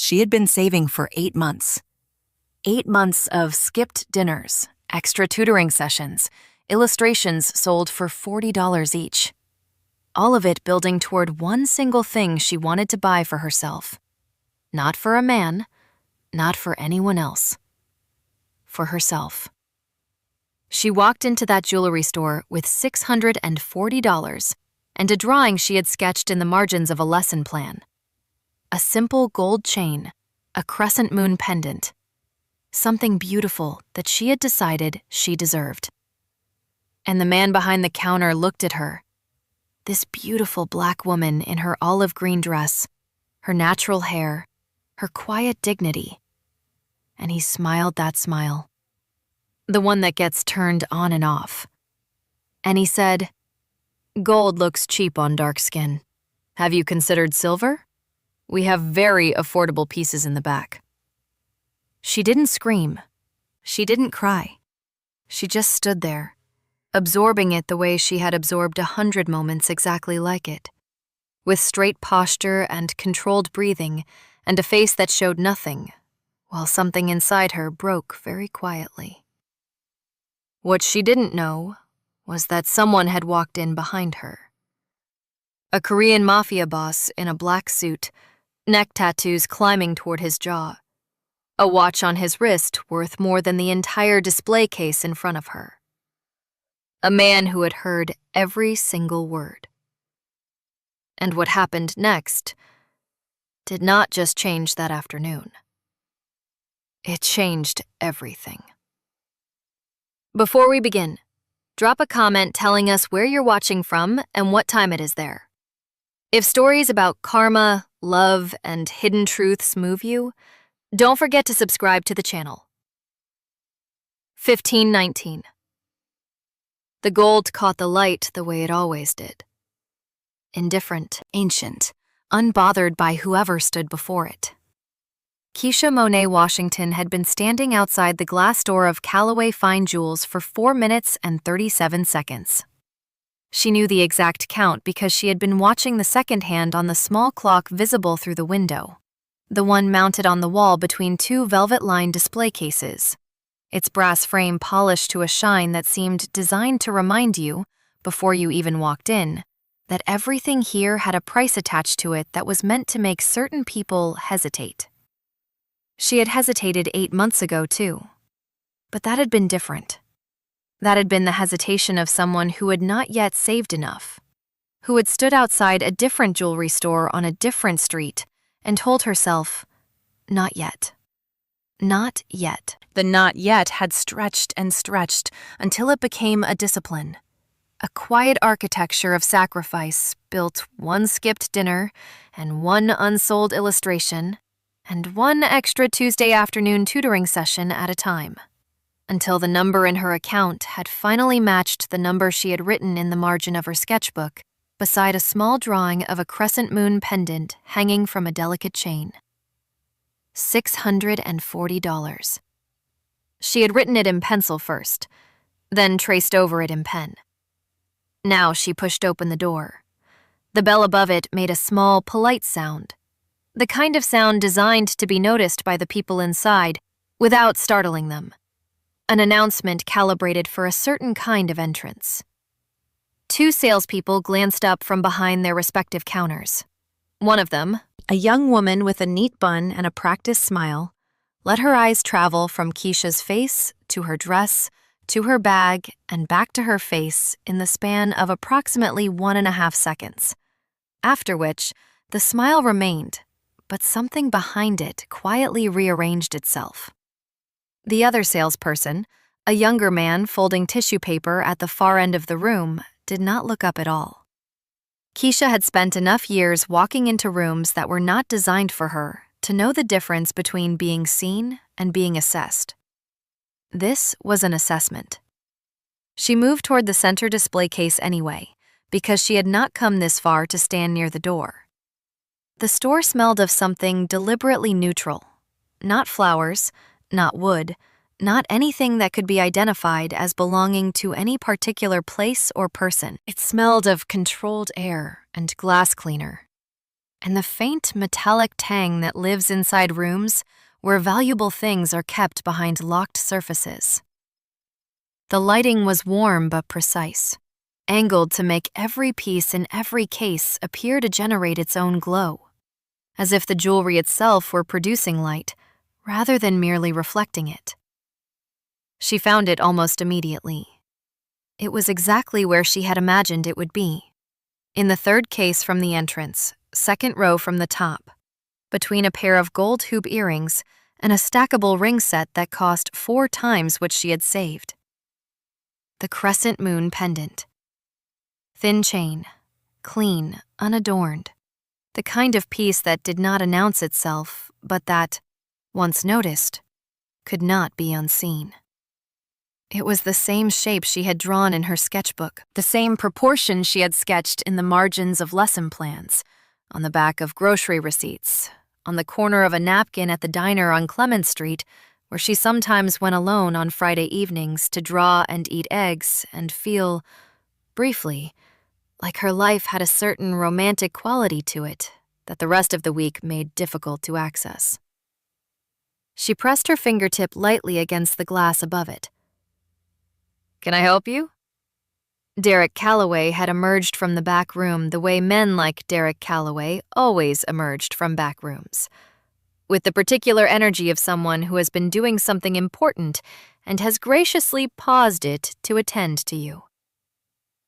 she had been saving for 8 months. 8 months of skipped dinners, extra tutoring sessions, illustrations sold for $40 each. All of it building toward one single thing she wanted to buy for herself. Not for a man, not for anyone else. For herself. She walked into that jewelry store with $640 and a drawing she had sketched in the margins of a lesson plan. A simple gold chain, a crescent moon pendant. Something beautiful that she had decided she deserved. And the man behind the counter looked at her. This beautiful black woman in her olive green dress, her natural hair, her quiet dignity. And he smiled that smile. The one that gets turned on and off. And he said, "Gold looks cheap on dark skin. Have you considered silver? We have very affordable pieces in the back." She didn't scream. She didn't cry. She just stood there, absorbing it the way she had absorbed 100 moments exactly like it, with straight posture and controlled breathing and a face that showed nothing, while something inside her broke very quietly. What she didn't know was that someone had walked in behind her. A Korean Mafia boss in a black suit, neck tattoos climbing toward his jaw, a watch on his wrist worth more than the entire display case in front of her. A man who had heard every single word. And what happened next did not just change that afternoon. It changed everything. Before we begin, drop a comment telling us where you're watching from and what time it is there. If stories about karma, love, and hidden truths move you, don't forget to subscribe to the channel. 1519. The gold caught the light the way it always did. Indifferent, ancient, unbothered by whoever stood before it. Keisha Monae Washington had been standing outside the glass door of Callaway Fine Jewels for 4 minutes and 37 seconds. She knew the exact count because she had been watching the second hand on the small clock visible through the window, the one mounted on the wall between 2 velvet-lined display cases, its brass frame polished to a shine that seemed designed to remind you, before you even walked in, that everything here had a price attached to it that was meant to make certain people hesitate. She had hesitated 8 months ago, too. But that had been different. That had been the hesitation of someone who had not yet saved enough, who had stood outside a different jewelry store on a different street and told herself, not yet. Not yet. The not yet had stretched and stretched until it became a discipline. A quiet architecture of sacrifice built one skipped dinner and one unsold illustration and one extra Tuesday afternoon tutoring session at a time, until the number in her account had finally matched the number she had written in the margin of her sketchbook beside a small drawing of a crescent moon pendant hanging from a delicate chain. $640. She had written it in pencil first, then traced over it in pen. Now she pushed open the door. The bell above it made a small, polite sound, the kind of sound designed to be noticed by the people inside without startling them. An announcement calibrated for a certain kind of entrance. 2 salespeople glanced up from behind their respective counters. One of them, a young woman with a neat bun and a practiced smile, let her eyes travel from Keisha's face to her dress to her bag and back to her face in the span of approximately 1.5 seconds, after which the smile remained, but something behind it quietly rearranged itself. The other salesperson, a younger man folding tissue paper at the far end of the room, did not look up at all. Keisha had spent enough years walking into rooms that were not designed for her to know the difference between being seen and being assessed. This was an assessment. She moved toward the center display case anyway, because she had not come this far to stand near the door. The store smelled of something deliberately neutral. Not flowers, not wood, not anything that could be identified as belonging to any particular place or person. It smelled of controlled air and glass cleaner. and the faint metallic tang that lives inside rooms where valuable things are kept behind locked surfaces. The lighting was warm but precise, angled to make every piece in every case appear to generate its own glow, as if the jewelry itself were producing light rather than merely reflecting it. She found it almost immediately. It was exactly where she had imagined it would be, in the third case from the entrance, second row from the top, between a pair of gold hoop earrings and a stackable ring set that cost 4 times what she had saved. The crescent moon pendant. Thin chain, clean, unadorned. The kind of piece that did not announce itself, but that, once noticed, could not be unseen. It was the same shape she had drawn in her sketchbook, the same proportion she had sketched in the margins of lesson plans, on the back of grocery receipts, on the corner of a napkin at the diner on Clement Street, where she sometimes went alone on Friday evenings to draw and eat eggs and feel, briefly, like her life had a certain romantic quality to it that the rest of the week made difficult to access. She pressed her fingertip lightly against the glass above it. "Can I help you?" Derek Calloway had emerged from the back room the way men like Derek Calloway always emerged from back rooms, with the particular energy of someone who has been doing something important and has graciously paused it to attend to you.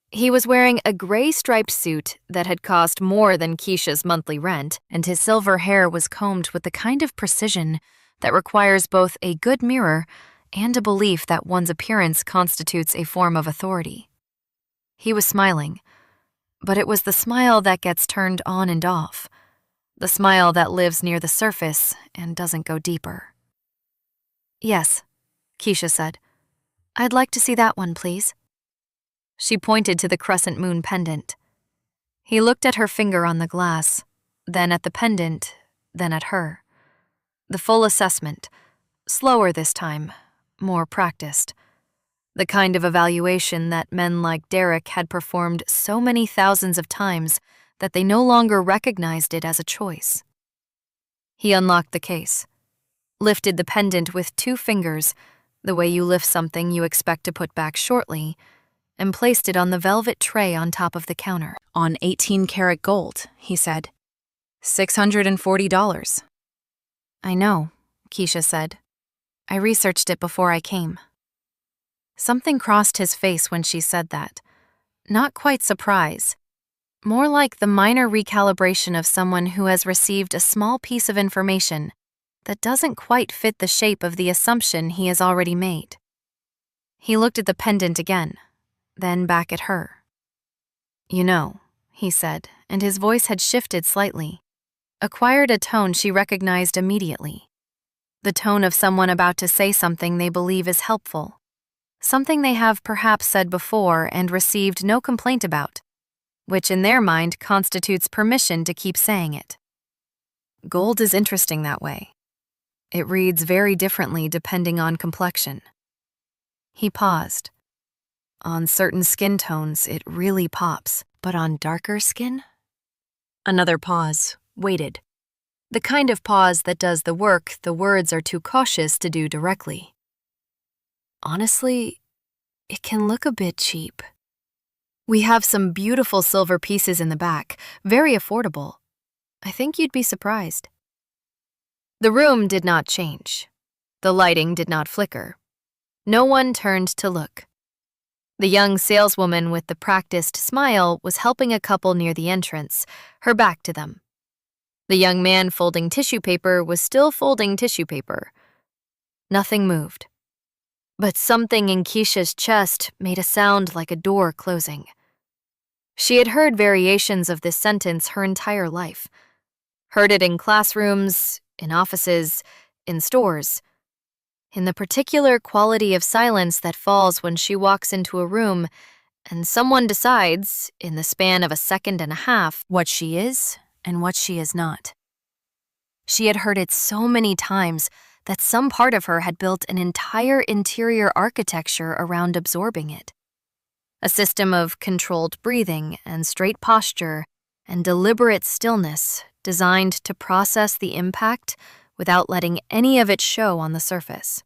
He was wearing a gray striped suit that had cost more than Keisha's monthly rent, and his silver hair was combed with the kind of precision that requires both a good mirror and a belief that one's appearance constitutes a form of authority. He was smiling, but it was the smile that gets turned on and off, the smile that lives near the surface and doesn't go deeper. "Yes," Keisha said. "I'd like to see that one, please." She pointed to the crescent moon pendant. He looked at her finger on the glass, then at the pendant, then at her. The full assessment, slower this time, more practiced. The kind of evaluation that men like Derek had performed so many thousands of times that they no longer recognized it as a choice. He unlocked the case, lifted the pendant with 2 fingers, the way you lift something you expect to put back shortly, and placed it on the velvet tray on top of the counter. "On 18-karat gold," he said. $640. "I know," Keisha said. "I researched it before I came." Something crossed his face when she said that. Not quite surprise. More like the minor recalibration of someone who has received a small piece of information that doesn't quite fit the shape of the assumption he has already made. He looked at the pendant again, then back at her. "You know," he said, and his voice had shifted slightly, acquired a tone she recognized immediately. The tone of someone about to say something they believe is helpful, something they have perhaps said before and received no complaint about, which in their mind constitutes permission to keep saying it. Gold is interesting that way. It reads very differently depending on complexion. He paused. On certain skin tones, it really pops, but on darker skin? Another pause, waited. The kind of pause that does the work the words are too cautious to do directly. "Honestly, it can look a bit cheap. We have some beautiful silver pieces in the back, very affordable. I think you'd be surprised." The room did not change. The lighting did not flicker. No one turned to look. The young saleswoman with the practiced smile was helping a couple near the entrance, her back to them. The young man folding tissue paper was still folding tissue paper. Nothing moved. But something in Keisha's chest made a sound like a door closing. She had heard variations of this sentence her entire life. Heard it in classrooms, in offices, in stores. In the particular quality of silence that falls when she walks into a room and someone decides, in the span of a second and a half, what she is and what she is not. She had heard it so many times that some part of her had built an entire interior architecture around absorbing it. A system of controlled breathing and straight posture and deliberate stillness designed to process the impact without letting any of it show on the surface.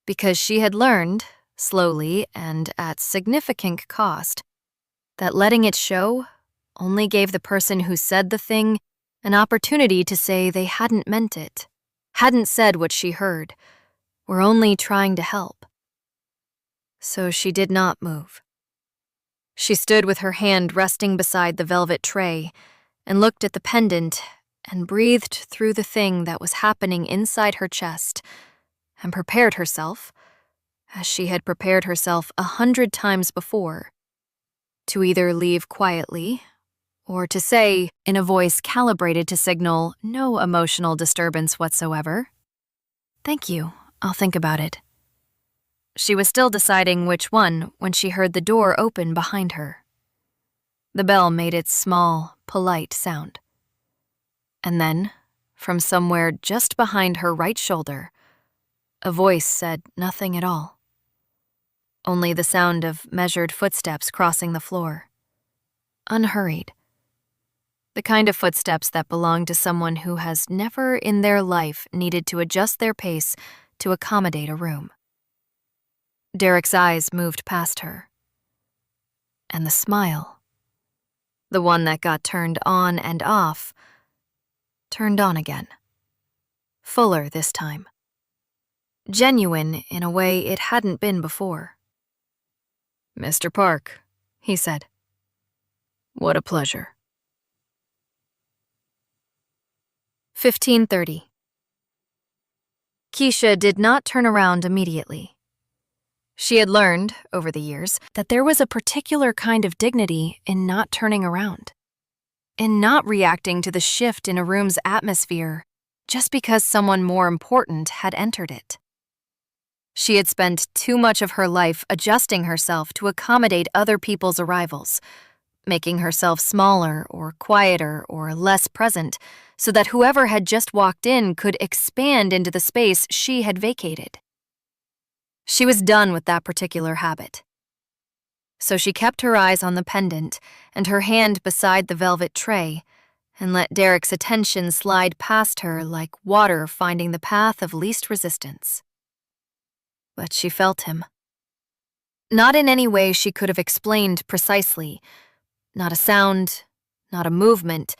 Because she had learned, slowly and at significant cost, that letting it show only gave the person who said the thing an opportunity to say they hadn't meant it, hadn't said what she heard, were only trying to help. So she did not move. She stood with her hand resting beside the velvet tray and looked at the pendant and breathed through the thing that was happening inside her chest and prepared herself, as she had prepared herself 100 times before, to either leave quietly or to say, in a voice calibrated to signal no emotional disturbance whatsoever, "Thank you, I'll think about it." She was still deciding which one when she heard the door open behind her. The bell made its small, polite sound. And then, from somewhere just behind her right shoulder, a voice said nothing at all. Only the sound of measured footsteps crossing the floor. Unhurried. The kind of footsteps that belong to someone who has never in their life needed to adjust their pace to accommodate a room. Derek's eyes moved past her. And the smile, the one that got turned on and off, turned on again. Fuller this time. Genuine in a way it hadn't been before. "Mr. Park," he said. "What a pleasure." 15:30. Keisha did not turn around immediately. She had learned, over the years, that there was a particular kind of dignity in not turning around, in not reacting to the shift in a room's atmosphere just because someone more important had entered it. She had spent too much of her life adjusting herself to accommodate other people's arrivals, making herself smaller or quieter or less present so that whoever had just walked in could expand into the space she had vacated. She was done with that particular habit. So she kept her eyes on the pendant and her hand beside the velvet tray and let Derek's attention slide past her like water finding the path of least resistance. But she felt him. Not in any way she could have explained precisely. Not a sound, not a movement,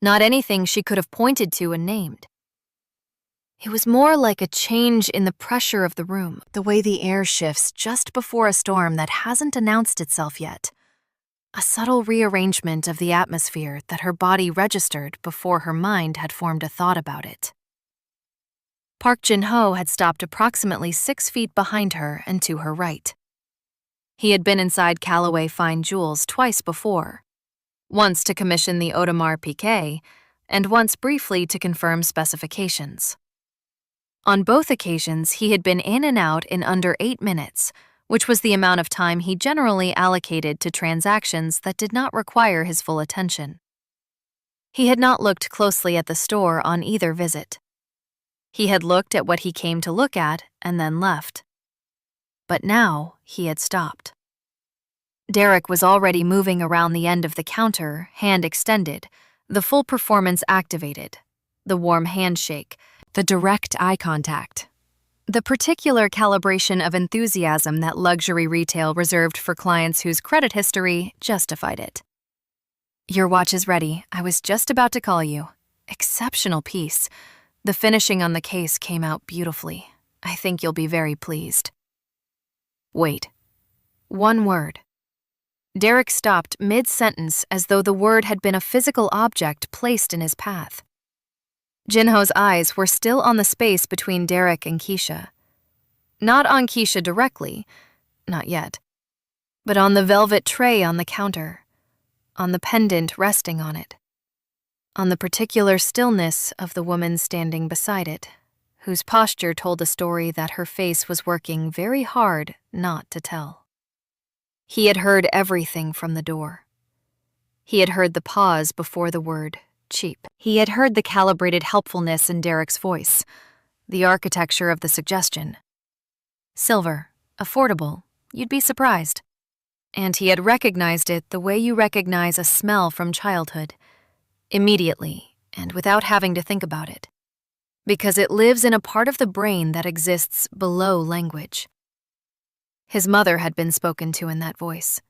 not anything she could have pointed to and named. It was more like a change in the pressure of the room, the way the air shifts just before a storm that hasn't announced itself yet. A subtle rearrangement of the atmosphere that her body registered before her mind had formed a thought about it. Park Jin-ho had stopped approximately 6 feet behind her and to her right. He had been inside Callaway Fine Jewels twice before, once to commission the Audemars Piguet, and once briefly to confirm specifications. On both occasions, he had been in and out in under 8 minutes, which was the amount of time he generally allocated to transactions that did not require his full attention. He had not looked closely at the store on either visit. He had looked at what he came to look at and then left. But now he had stopped. Derek was already moving around the end of the counter, hand extended, the full performance activated, the warm handshake, the direct eye contact, the particular calibration of enthusiasm that luxury retail reserved for clients whose credit history justified it. "Your watch is ready. I was just about to call you. Exceptional piece. The finishing on the case came out beautifully. I think you'll be very pleased." Wait. One word. Derek stopped mid-sentence as though the word had been a physical object placed in his path. Jin-ho's eyes were still on the space between Derek and Keisha. Not on Keisha directly, not yet, but on the velvet tray on the counter, on the pendant resting on it, on the particular stillness of the woman standing beside it, whose posture told a story that her face was working very hard not to tell. He had heard everything from the door. He had heard the pause before the word cheap. He had heard the calibrated helpfulness in Derek's voice, the architecture of the suggestion. Silver, affordable, you'd be surprised. And he had recognized it the way you recognize a smell from childhood. Immediately, and without having to think about it. Because it lives in a part of the brain that exists below language. His mother had been spoken to in that voice.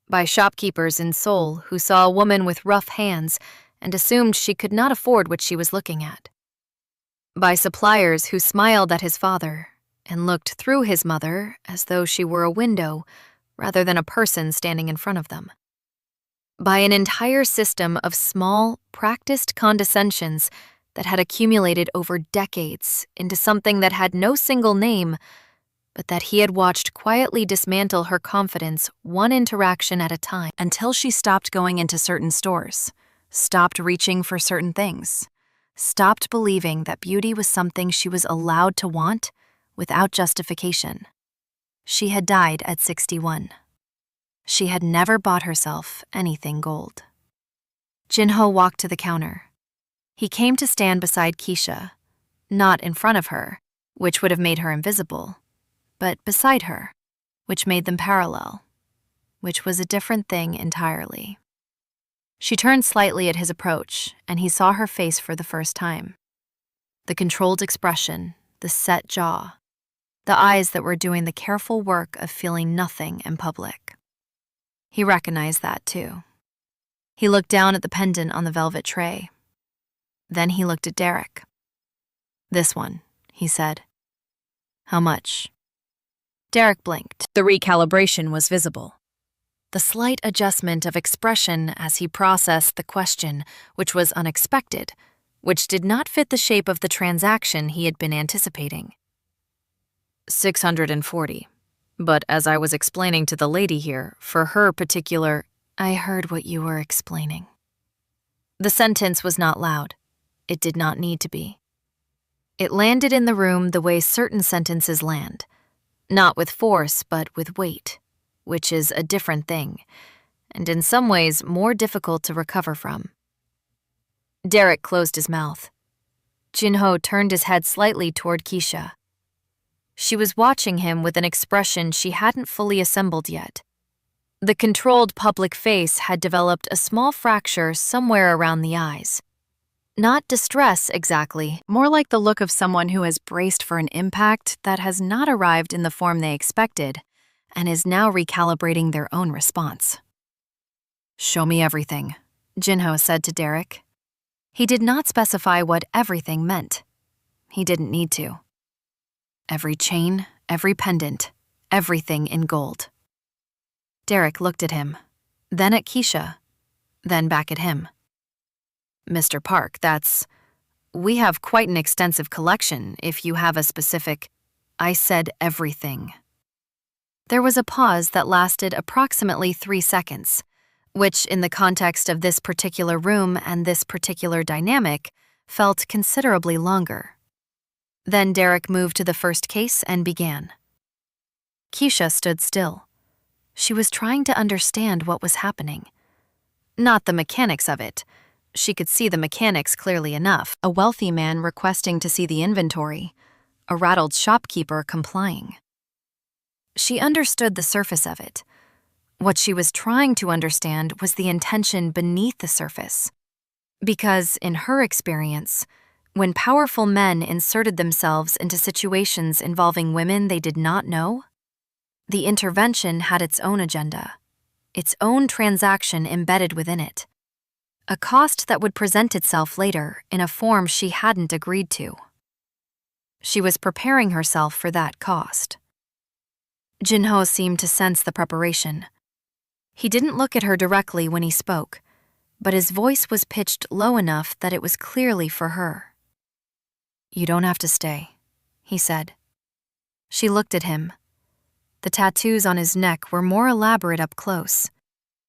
By shopkeepers in Seoul who saw a woman with rough hands and assumed she could not afford what she was looking at. By suppliers who smiled at his father and looked through his mother as though she were a window rather than a person standing in front of them. By an entire system of small, practiced condescensions that had accumulated over decades into something that had no single name, but that he had watched quietly dismantle her confidence one interaction at a time until she stopped going into certain stores, stopped reaching for certain things, stopped believing that beauty was something she was allowed to want without justification. She had died at 61. She had never bought herself anything gold. Jin-ho walked to the counter. He came to stand beside Keisha, not in front of her, which would have made her invisible, but beside her, which made them parallel, which was a different thing entirely. She turned slightly at his approach, and he saw her face for the first time. The controlled expression, the set jaw, the eyes that were doing the careful work of feeling nothing in public. He recognized that, too. He looked down at the pendant on the velvet tray. Then he looked at Derek. "This one," he said. "How much?" Derek blinked. The recalibration was visible. The slight adjustment of expression as he processed the question, which was unexpected, which did not fit the shape of the transaction he had been anticipating. 640. But as I was explaining to the lady here, for her particular, I heard what you were explaining. The sentence was not loud. It did not need to be. It landed in the room the way certain sentences land, not with force, but with weight, which is a different thing, and in some ways more difficult to recover from. Derek closed his mouth. Jin-ho turned his head slightly toward Keisha. She was watching him with an expression she hadn't fully assembled yet. The controlled public face had developed a small fracture somewhere around the eyes. Not distress exactly, more like the look of someone who has braced for an impact that has not arrived in the form they expected and is now recalibrating their own response. "Show me everything," Jin-ho said to Derek. He did not specify what everything meant. He didn't need to. Every chain, every pendant, everything in gold. Derek looked at him, then at Keisha, then back at him. "Mr. Park, we have quite an extensive collection if you have a specific—" I said everything. There was a pause that lasted approximately 3 seconds, which in the context of this particular room and this particular dynamic felt considerably longer. Then Derek moved to the first case and began. Keisha stood still. She was trying to understand what was happening. Not the mechanics of it. She could see the mechanics clearly enough. A wealthy man requesting to see the inventory. A rattled shopkeeper complying. She understood the surface of it. What she was trying to understand was the intention beneath the surface. Because, in her experience, when powerful men inserted themselves into situations involving women they did not know, the intervention had its own agenda, its own transaction embedded within it, a cost that would present itself later in a form she hadn't agreed to. She was preparing herself for that cost. Jin-ho seemed to sense the preparation. He didn't look at her directly when he spoke, but his voice was pitched low enough that it was clearly for her. "You don't have to stay," he said. She looked at him. The tattoos on his neck were more elaborate up close.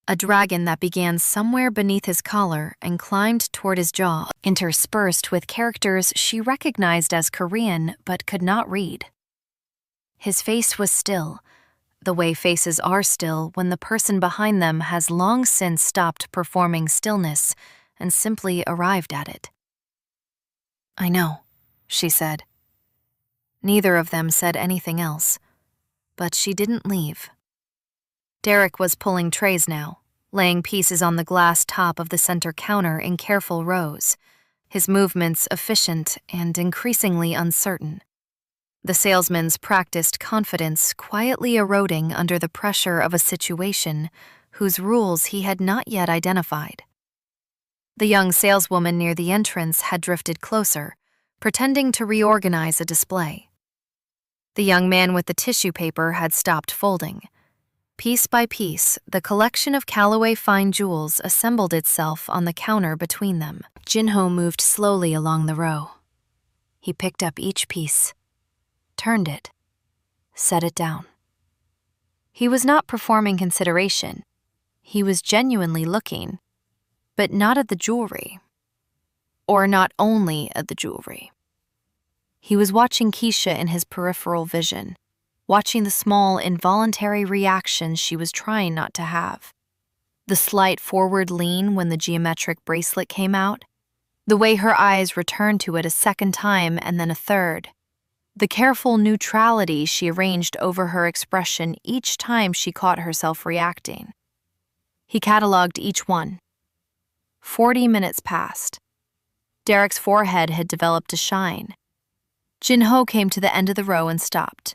A dragon that began somewhere beneath his collar and climbed toward his jaw, interspersed with characters she recognized as Korean but could not read. His face was still, the way faces are still when the person behind them has long since stopped performing stillness and simply arrived at it. "I know," she said. Neither of them said anything else, but she didn't leave. Derek was pulling trays now, laying pieces on the glass top of the center counter in careful rows, his movements efficient and increasingly uncertain. The salesman's practiced confidence quietly eroding under the pressure of a situation whose rules he had not yet identified. The young saleswoman near the entrance had drifted closer, pretending to reorganize a display. The young man with the tissue paper had stopped folding. Piece by piece, the collection of Callaway fine jewels assembled itself on the counter between them. Jin-ho moved slowly along the row. He picked up each piece, turned it, set it down. He was not performing consideration. He was genuinely looking, but not at the jewelry. Or not only at the jewelry. He was watching Keisha in his peripheral vision, watching the small, involuntary reactions she was trying not to have. The slight forward lean when the geometric bracelet came out, the way her eyes returned to it a second time and then a third, the careful neutrality she arranged over her expression each time she caught herself reacting. He cataloged each one. 40 minutes passed. Derek's forehead had developed a shine. Jin-ho came to the end of the row and stopped.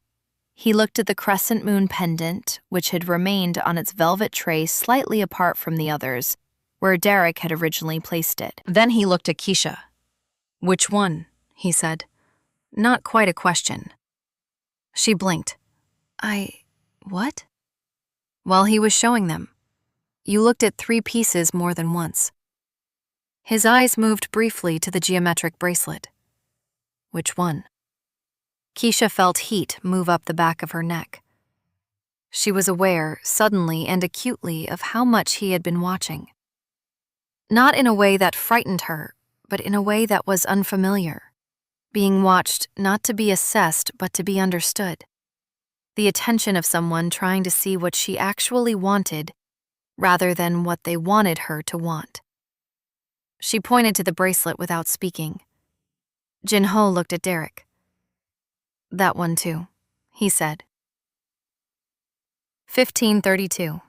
He looked at the crescent moon pendant, which had remained on its velvet tray slightly apart from the others, where Derek had originally placed it. Then he looked at Keisha. "Which one?" he said. Not quite a question. She blinked. What? While he was showing them. You looked at 3 pieces more than once. His eyes moved briefly to the geometric bracelet. Which one? Keisha felt heat move up the back of her neck. She was aware, suddenly and acutely, of how much he had been watching. Not in a way that frightened her, but in a way that was unfamiliar. Being watched not to be assessed, but to be understood. The attention of someone trying to see what she actually wanted, rather than what they wanted her to want. She pointed to the bracelet without speaking. Jin-ho looked at Derek. That one too, he said. 1532.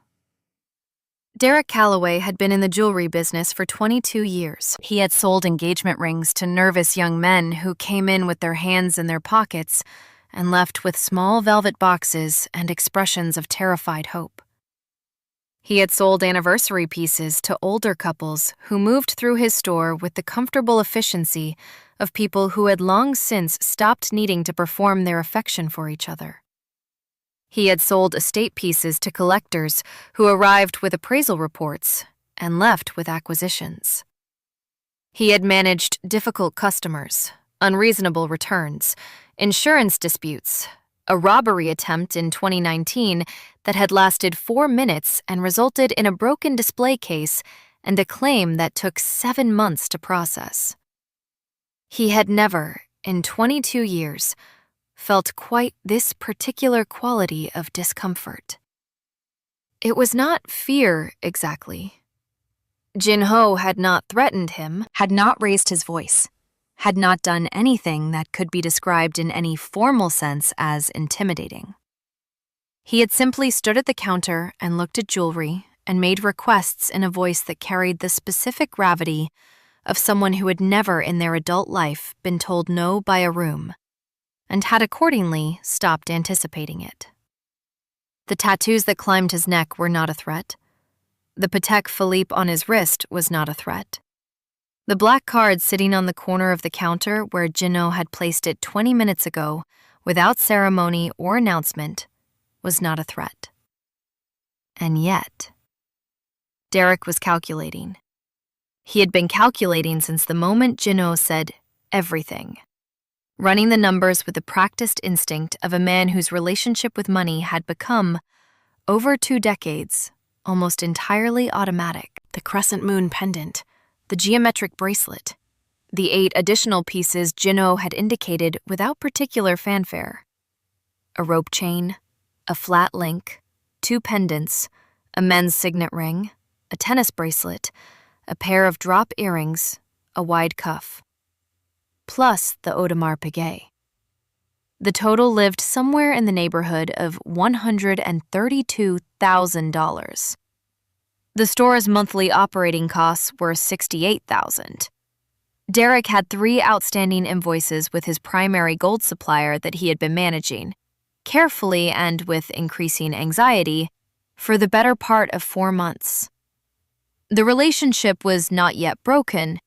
Derek Callaway had been in the jewelry business for 22 years. He had sold engagement rings to nervous young men who came in with their hands in their pockets and left with small velvet boxes and expressions of terrified hope. He had sold anniversary pieces to older couples who moved through his store with the comfortable efficiency of people who had long since stopped needing to perform their affection for each other. He had sold estate pieces to collectors who arrived with appraisal reports and left with acquisitions. He had managed difficult customers, unreasonable returns, insurance disputes, a robbery attempt in 2019 that had lasted 4 minutes and resulted in a broken display case and a claim that took 7 months to process. He had never, in 22 years, felt quite this particular quality of discomfort. It was not fear, exactly. Jin-ho had not threatened him, had not raised his voice, had not done anything that could be described in any formal sense as intimidating. He had simply stood at the counter and looked at jewelry and made requests in a voice that carried the specific gravity of someone who had never in their adult life been told no by a room, and had accordingly stopped anticipating it. The tattoos that climbed his neck were not a threat. The Patek Philippe on his wrist was not a threat. The black card sitting on the corner of the counter where Jin-ho had placed it 20 minutes ago, without ceremony or announcement, was not a threat. And yet, Derek was calculating. He had been calculating since the moment Jin-ho said everything, running the numbers with the practiced instinct of a man whose relationship with money had become, over 2 decades, almost entirely automatic. The crescent moon pendant, the geometric bracelet, the 8 additional pieces Jin-ho had indicated without particular fanfare. A rope chain, a flat link, 2 pendants, a men's signet ring, a tennis bracelet, a pair of drop earrings, a wide cuff, plus the Audemars Piguet. The total lived somewhere in the neighborhood of $132,000. The store's monthly operating costs were $68,000. Derek had 3 outstanding invoices with his primary gold supplier that he had been managing, carefully and with increasing anxiety, for the better part of 4 months. The relationship was not yet broken,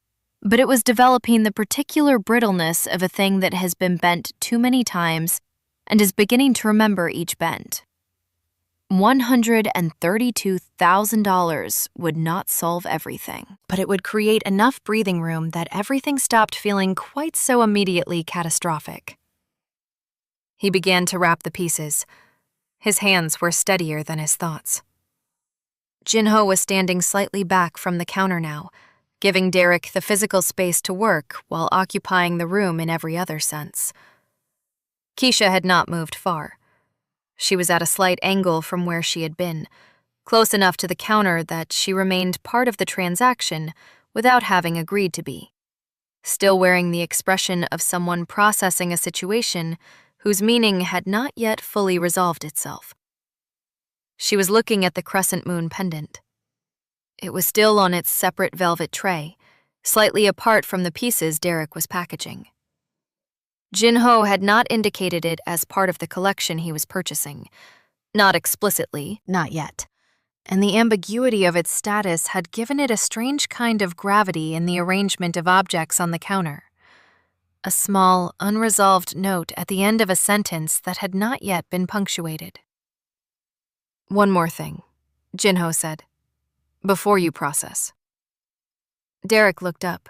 but it was developing the particular brittleness of a thing that has been bent too many times and is beginning to remember each bend. $132,000 would not solve everything, but it would create enough breathing room that everything stopped feeling quite so immediately catastrophic. He began to wrap the pieces. His hands were steadier than his thoughts. Jin-ho was standing slightly back from the counter now, giving Derek the physical space to work while occupying the room in every other sense. Keisha had not moved far. She was at a slight angle from where she had been, close enough to the counter that she remained part of the transaction without having agreed to be, still wearing the expression of someone processing a situation whose meaning had not yet fully resolved itself. She was looking at the crescent moon pendant. It was still on its separate velvet tray, slightly apart from the pieces Derek was packaging. Jin-ho had not indicated it as part of the collection he was purchasing. Not explicitly, not yet. And the ambiguity of its status had given it a strange kind of gravity in the arrangement of objects on the counter. A small, unresolved note at the end of a sentence that had not yet been punctuated. "One more thing," Jin-ho said, "before you process." Derek looked up.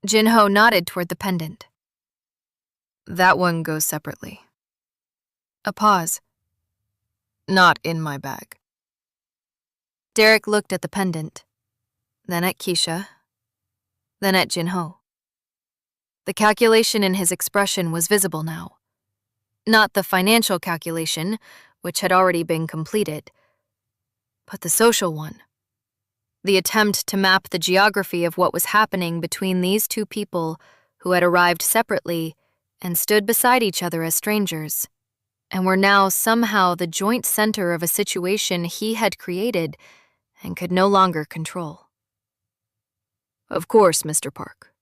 Jin-ho nodded toward the pendant. "That one goes separately." A pause. "Not in my bag." Derek looked at the pendant, then at Keisha, then at Jin-ho. The calculation in his expression was visible now. Not the financial calculation, which had already been completed, but the social one. The attempt to map the geography of what was happening between these two people who had arrived separately and stood beside each other as strangers, and were now somehow the joint center of a situation he had created and could no longer control. "Of course, Mr. Park,"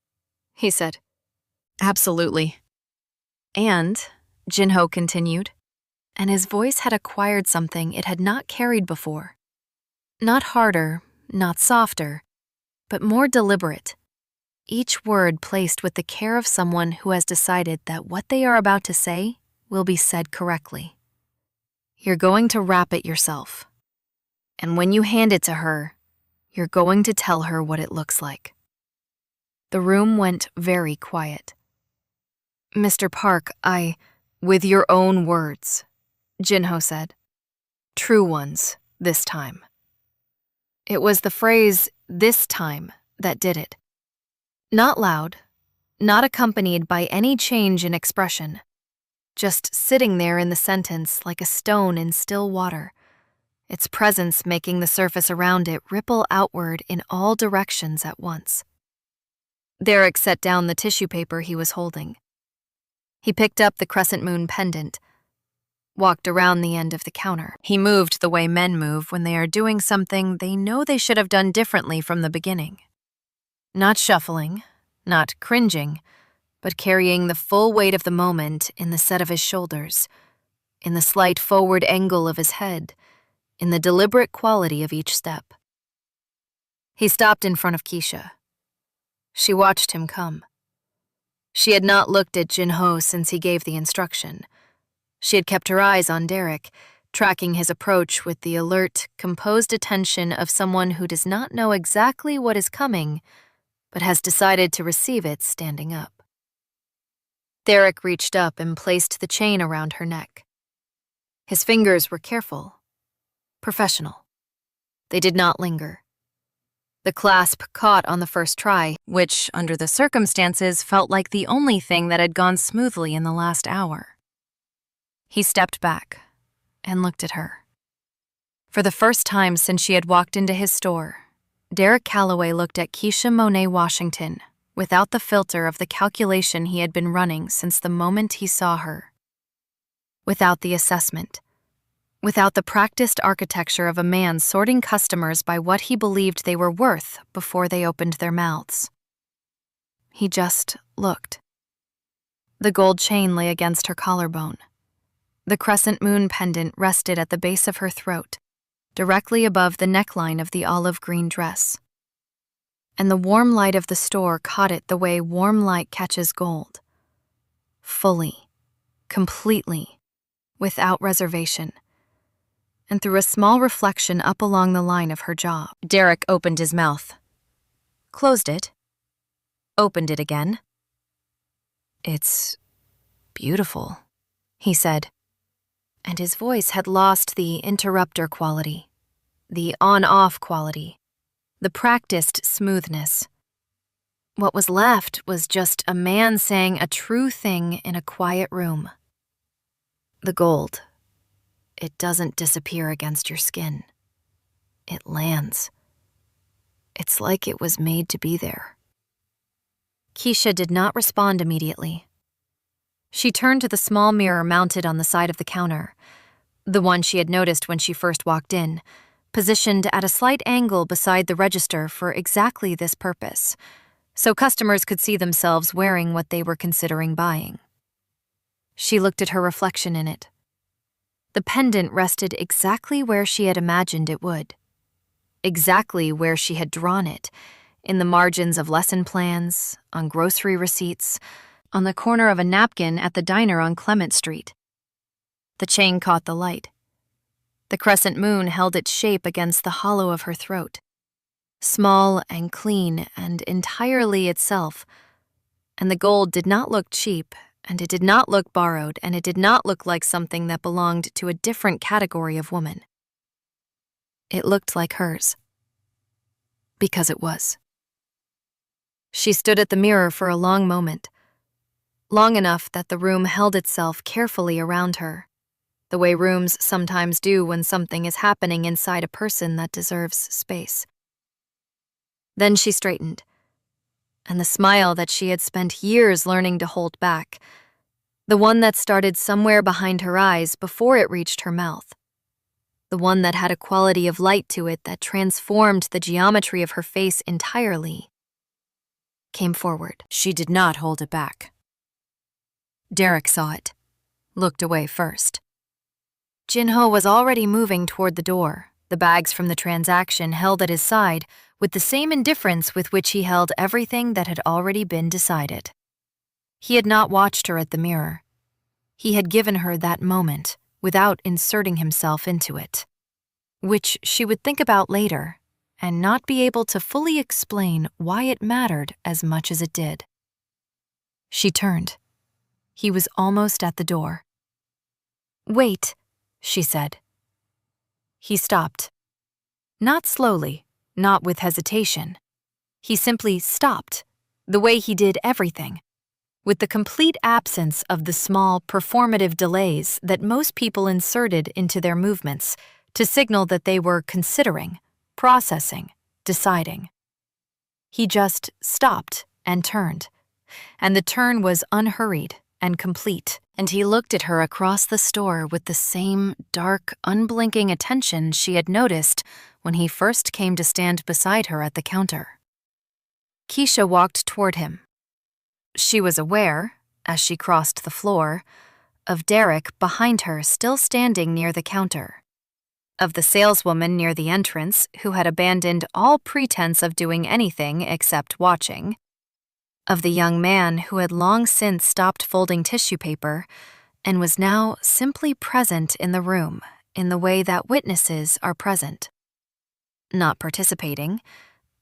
he said. "Absolutely." And, Jin-ho continued, and his voice had acquired something it had not carried before. Not harder, not softer, but more deliberate. Each word placed with the care of someone who has decided that what they are about to say will be said correctly. "You're going to wrap it yourself. And when you hand it to her, you're going to tell her what it looks like." The room went very quiet. "Mr. Park, with your own words," Jin-ho said. "True ones, this time." It was the phrase, "this time," that did it. Not loud, not accompanied by any change in expression, just sitting there in the sentence like a stone in still water, its presence making the surface around it ripple outward in all directions at once. Derek set down the tissue paper he was holding. He picked up the crescent moon pendant, walked around the end of the counter. He moved the way men move when they are doing something they know they should have done differently from the beginning. Not shuffling, not cringing, but carrying the full weight of the moment in the set of his shoulders, in the slight forward angle of his head, in the deliberate quality of each step. He stopped in front of Keisha. She watched him come. She had not looked at Jin-ho since he gave the instruction. She had kept her eyes on Derek, tracking his approach with the alert, composed attention of someone who does not know exactly what is coming, but has decided to receive it standing up. Derek reached up and placed the chain around her neck. His fingers were careful, professional. They did not linger. The clasp caught on the first try, which, under the circumstances, felt like the only thing that had gone smoothly in the last hour. He stepped back and looked at her. For the first time since she had walked into his store, Derek Calloway looked at Keisha Monae Washington without the filter of the calculation he had been running since the moment he saw her. Without the assessment, without the practiced architecture of a man sorting customers by what he believed they were worth before they opened their mouths. He just looked. The gold chain lay against her collarbone. The crescent moon pendant rested at the base of her throat, directly above the neckline of the olive green dress. And the warm light of the store caught it the way warm light catches gold. Fully, completely, without reservation, and threw a small reflection up along the line of her jaw. Derek opened his mouth, closed it, opened it again. "It's beautiful," he said, and his voice had lost the interrupter quality, the on-off quality, the practiced smoothness. What was left was just a man saying a true thing in a quiet room. The gold, it doesn't disappear against your skin. It lands. It's like it was made to be there. Keisha did not respond immediately. She turned to the small mirror mounted on the side of the counter, the one she had noticed when she first walked in, positioned at a slight angle beside the register for exactly this purpose, so customers could see themselves wearing what they were considering buying. She looked at her reflection in it. The pendant rested exactly where she had imagined it would, exactly where she had drawn it, in the margins of lesson plans, on grocery receipts, on the corner of a napkin at the diner on Clement Street. The chain caught the light. The crescent moon held its shape against the hollow of her throat, small and clean and entirely itself, and the gold did not look cheap, and it did not look borrowed, and it did not look like something that belonged to a different category of woman. It looked like hers. Because it was. She stood at the mirror for a long moment, long enough that the room held itself carefully around her, the way rooms sometimes do when something is happening inside a person that deserves space. Then she straightened, and the smile that she had spent years learning to hold back, the one that started somewhere behind her eyes before it reached her mouth, the one that had a quality of light to it that transformed the geometry of her face entirely, came forward. She did not hold it back. Derek saw it, looked away first. Jin-ho was already moving toward the door, the bags from the transaction held at his side with the same indifference with which he held everything that had already been decided. He had not watched her at the mirror. He had given her that moment without inserting himself into it, which she would think about later and not be able to fully explain why it mattered as much as it did. She turned. He was almost at the door. "Wait," she said. He stopped. Not slowly, not with hesitation. He simply stopped, the way he did everything, with the complete absence of the small, performative delays that most people inserted into their movements to signal that they were considering, processing, deciding. He just stopped and turned, and the turn was unhurried and complete, and he looked at her across the store with the same dark, unblinking attention she had noticed when he first came to stand beside her at the counter. Keisha walked toward him. She was aware, as she crossed the floor, of Derek behind her still standing near the counter, of the saleswoman near the entrance who had abandoned all pretense of doing anything except watching, of the young man who had long since stopped folding tissue paper and was now simply present in the room in the way that witnesses are present. Not participating,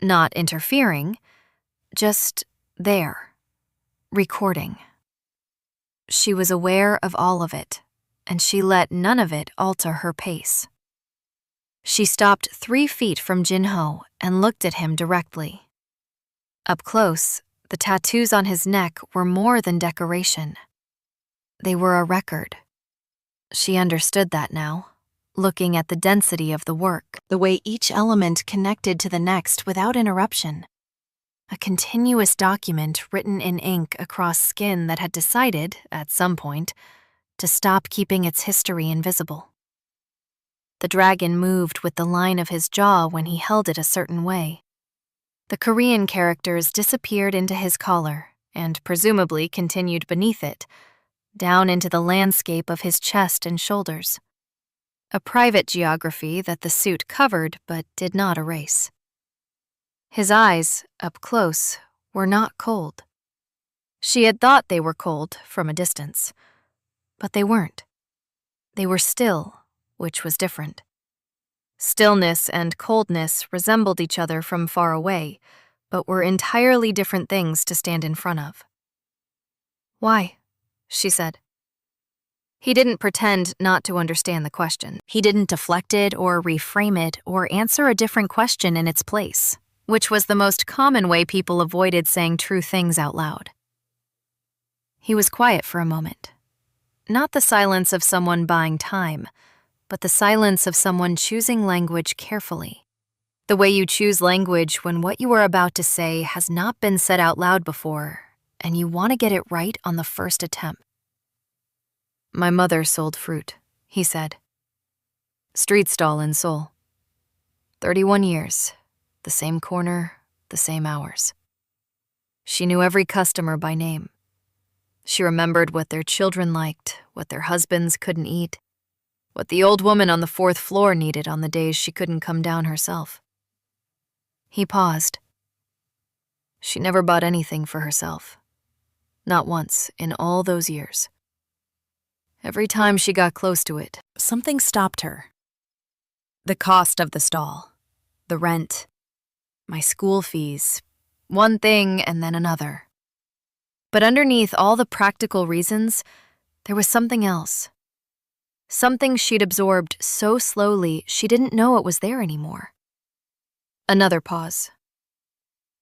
not interfering, just there, recording. She was aware of all of it, and she let none of it alter her pace. She stopped 3 feet from Jin-ho and looked at him directly. Up close, the tattoos on his neck were more than decoration. They were a record. She understood that now, looking at the density of the work, the way each element connected to the next without interruption. A continuous document written in ink across skin that had decided, at some point, to stop keeping its history invisible. The dragon moved with the line of his jaw when he held it a certain way. The Korean characters disappeared into his collar and presumably continued beneath it, down into the landscape of his chest and shoulders. A private geography that the suit covered but did not erase. His eyes, up close, were not cold. She had thought they were cold from a distance, but they weren't. They were still, which was different. Stillness and coldness resembled each other from far away, but were entirely different things to stand in front of. "Why?" she said. He didn't pretend not to understand the question. He didn't deflect it or reframe it or answer a different question in its place, which was the most common way people avoided saying true things out loud. He was quiet for a moment. Not the silence of someone buying time, but the silence of someone choosing language carefully. The way you choose language when what you are about to say has not been said out loud before, and you want to get it right on the first attempt. "My mother sold fruit," he said. "Street stall in Seoul. 31 years, the same corner, the same hours. She knew every customer by name. She remembered what their children liked, what their husbands couldn't eat, what the old woman on the 4th floor needed on the days she couldn't come down herself." He paused. She never bought anything for herself. Not once in all those years. Every time she got close to it, something stopped her. The cost of the stall, the rent, my school fees, one thing and then another. But underneath all the practical reasons, there was something else. Something she'd absorbed so slowly she didn't know it was there anymore. Another pause.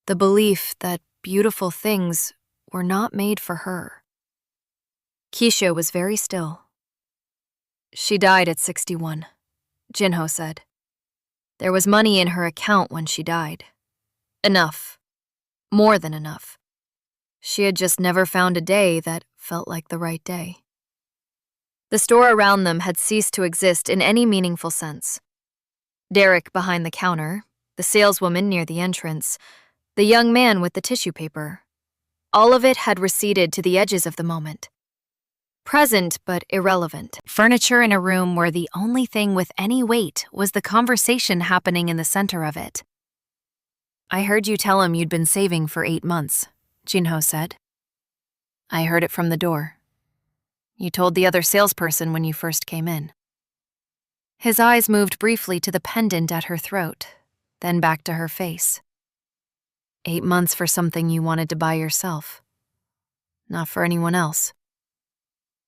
The belief that beautiful things were not made for her. Keisha was very still. "She died at 61, Jin-ho said. "There was money in her account when she died. Enough. More than enough. She had just never found a day that felt like the right day." The store around them had ceased to exist in any meaningful sense. Derek behind the counter, the saleswoman near the entrance, the young man with the tissue paper. All of it had receded to the edges of the moment. Present but irrelevant. Furniture in a room where the only thing with any weight was the conversation happening in the center of it. "I heard you tell him you'd been saving for 8 months, Jin-ho said. "I heard it from the door. You told the other salesperson when you first came in." His eyes moved briefly to the pendant at her throat, then back to her face. 8 months for something you wanted to buy yourself. Not for anyone else.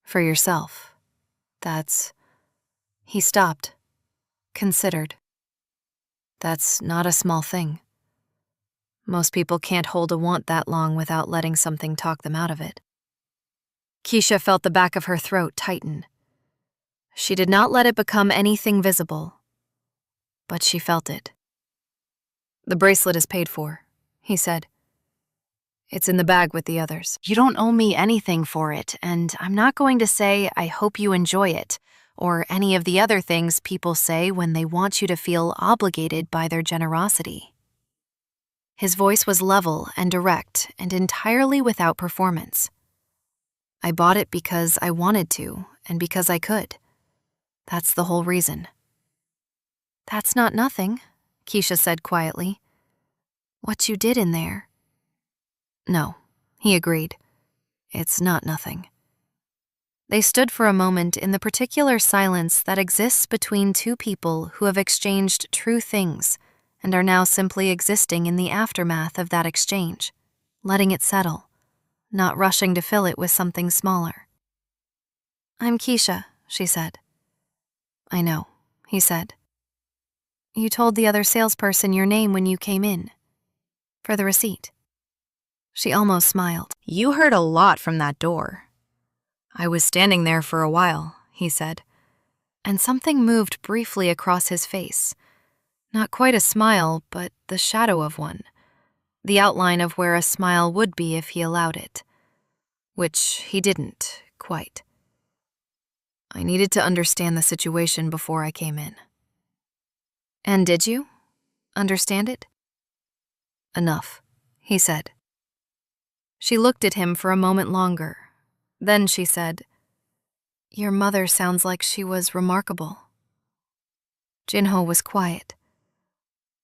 For yourself. That's... He stopped. Considered. That's not a small thing. Most people can't hold a want that long without letting something talk them out of it. Keisha felt the back of her throat tighten. She did not let it become anything visible, but she felt it. "The bracelet is paid for," he said. "It's in the bag with the others. You don't owe me anything for it, and I'm not going to say I hope you enjoy it, or any of the other things people say when they want you to feel obligated by their generosity." His voice was level and direct and entirely without performance. "I bought it because I wanted to and because I could. That's the whole reason." "That's not nothing," Keisha said quietly. "What you did in there." "No," he agreed. "It's not nothing." They stood for a moment in the particular silence that exists between two people who have exchanged true things and are now simply existing in the aftermath of that exchange, letting it settle, not rushing to fill it with something smaller. "I'm Keisha," she said. "I know," he said. "You told the other salesperson your name when you came in. For the receipt." She almost smiled. "You heard a lot from that door." "I was standing there for a while," he said. And something moved briefly across his face. Not quite a smile, but the shadow of one. The outline of where a smile would be if he allowed it. Which he didn't, quite. "I needed to understand the situation before I came in," And did you understand it? Enough, he said. She looked at him for a moment longer. Then she said, Your mother sounds like she was remarkable. Jin-ho was quiet.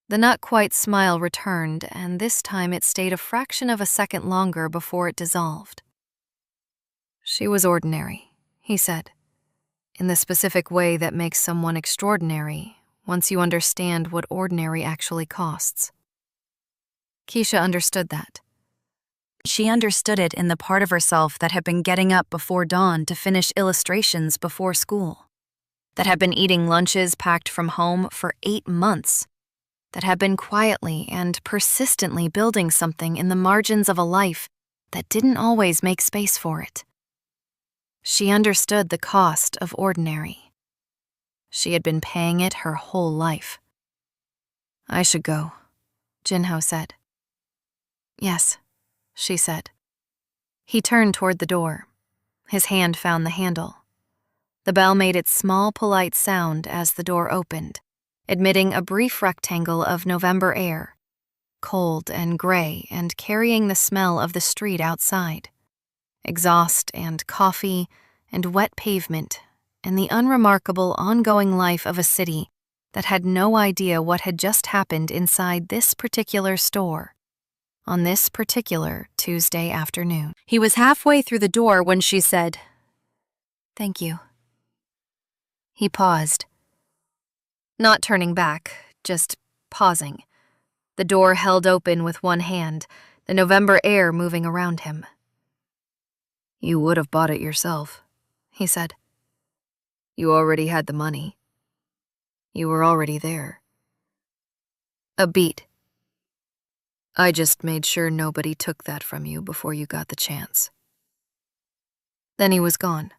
The not-quite smile returned, and this time it stayed a fraction of a second longer before it dissolved. She was ordinary, he said, in the specific way that makes someone extraordinary once you understand what ordinary actually costs. Keisha understood that. She understood it in the part of herself that had been getting up before dawn to finish illustrations before school, that had been eating lunches packed from home for 8 months, that had been quietly and persistently building something in the margins of a life that didn't always make space for it. She understood the cost of ordinary. She had been paying it her whole life. I should go, Jin-ho said. Yes, she said. He turned toward the door. His hand found the handle. The bell made its small, polite sound as the door opened, admitting a brief rectangle of November air, cold and gray and carrying the smell of the street outside, exhaust and coffee and wet pavement and the unremarkable ongoing life of a city that had no idea what had just happened inside this particular store on this particular Tuesday afternoon. He was halfway through the door when she said, Thank you. He paused. Not turning back, just pausing. The door held open with one hand, the November air moving around him. You would have bought it yourself, he said. You already had the money. You were already there. A beat. I just made sure nobody took that from you before you got the chance. Then he was gone.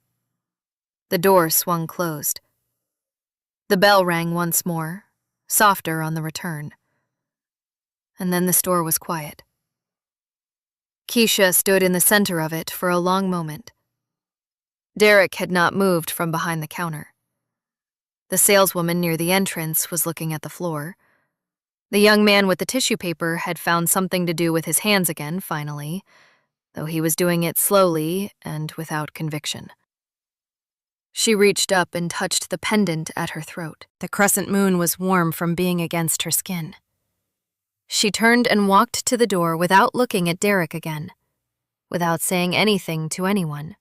The door swung closed. The bell rang once more, softer on the return. And then the store was quiet. Keisha stood in the center of it for a long moment. Derek had not moved from behind the counter. The saleswoman near the entrance was looking at the floor. The young man with the tissue paper had found something to do with his hands again, finally, though he was doing it slowly and without conviction. She reached up and touched the pendant at her throat. The crescent moon was warm from being against her skin. She turned and walked to the door without looking at Derek again, without saying anything to anyone,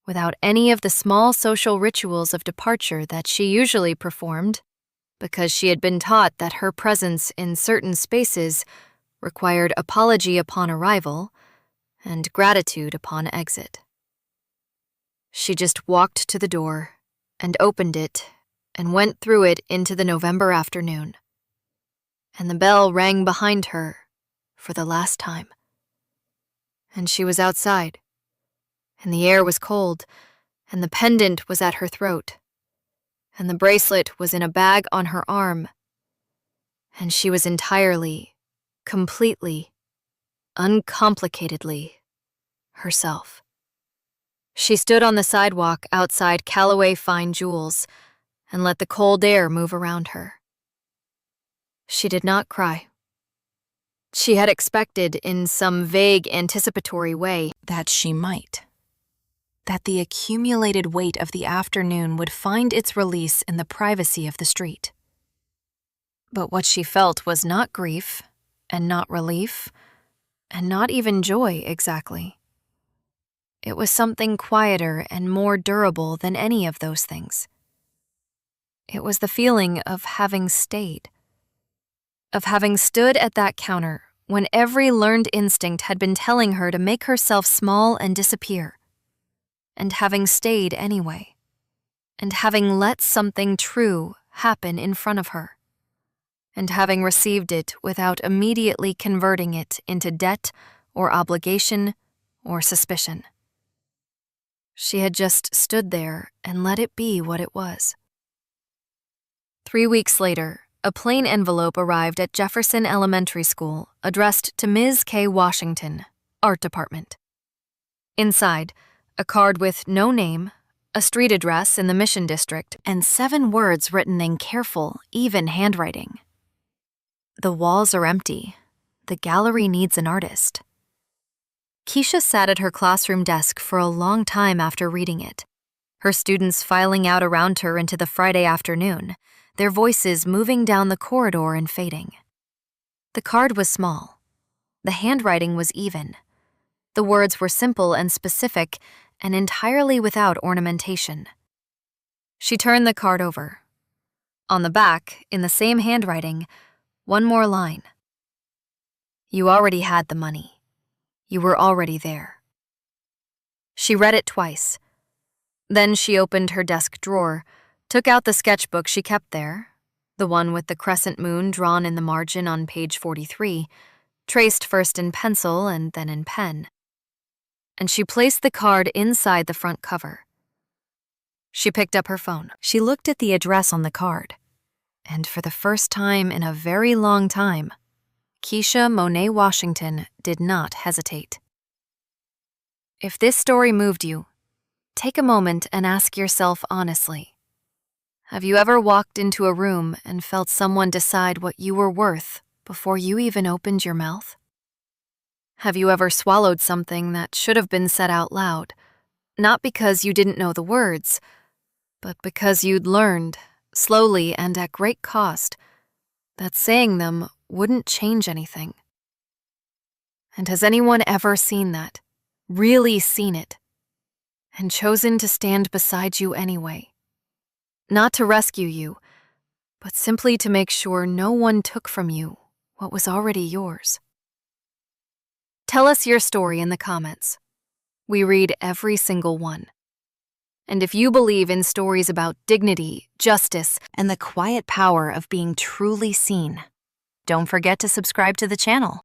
without any of the small social rituals of departure that she usually performed, because she had been taught that her presence in certain spaces required apology upon arrival and gratitude upon exit. She just walked to the door and opened it and went through it into the November afternoon. And the bell rang behind her for the last time. And she was outside, and the air was cold, and the pendant was at her throat, and the bracelet was in a bag on her arm, and she was entirely, completely, uncomplicatedly herself. She stood on the sidewalk outside Callaway Fine Jewels and let the cold air move around her. She did not cry. She had expected in some vague anticipatory way that she might. That the accumulated weight of the afternoon would find its release in the privacy of the street. But what she felt was not grief, and not relief, and not even joy exactly. It was something quieter and more durable than any of those things. It was the feeling of having stayed. Of having stood at that counter when every learned instinct had been telling her to make herself small and disappear, and having stayed anyway, and having let something true happen in front of her, and having received it without immediately converting it into debt or obligation or suspicion. She had just stood there and let it be what it was. 3 weeks later, a plain envelope arrived at Jefferson Elementary School addressed to Ms. K. Washington, Art Department. Inside, a card with no name, a street address in the Mission District, and 7 words written in careful, even handwriting. The walls are empty. The gallery needs an artist. Keisha sat at her classroom desk for a long time after reading it, her students filing out around her into the Friday afternoon, their voices moving down the corridor and fading. The card was small. The handwriting was even. The words were simple and specific and entirely without ornamentation. She turned the card over. On the back, in the same handwriting, one more line. You already had the money. You were already there. She read it twice. Then she opened her desk drawer, took out the sketchbook she kept there, the one with the crescent moon drawn in the margin on page 43, traced first in pencil and then in pen, and she placed the card inside the front cover. She picked up her phone. She looked at the address on the card, and for the first time in a very long time, Keisha Monae Washington did not hesitate. If this story moved you, take a moment and ask yourself honestly, have you ever walked into a room and felt someone decide what you were worth before you even opened your mouth? Have you ever swallowed something that should have been said out loud, not because you didn't know the words, but because you'd learned, slowly and at great cost, that saying them wouldn't change anything? And has anyone ever seen that, really seen it, and chosen to stand beside you anyway? Not to rescue you, but simply to make sure no one took from you what was already yours. Tell us your story in the comments. We read every single one. And if you believe in stories about dignity, justice, and the quiet power of being truly seen, don't forget to subscribe to the channel.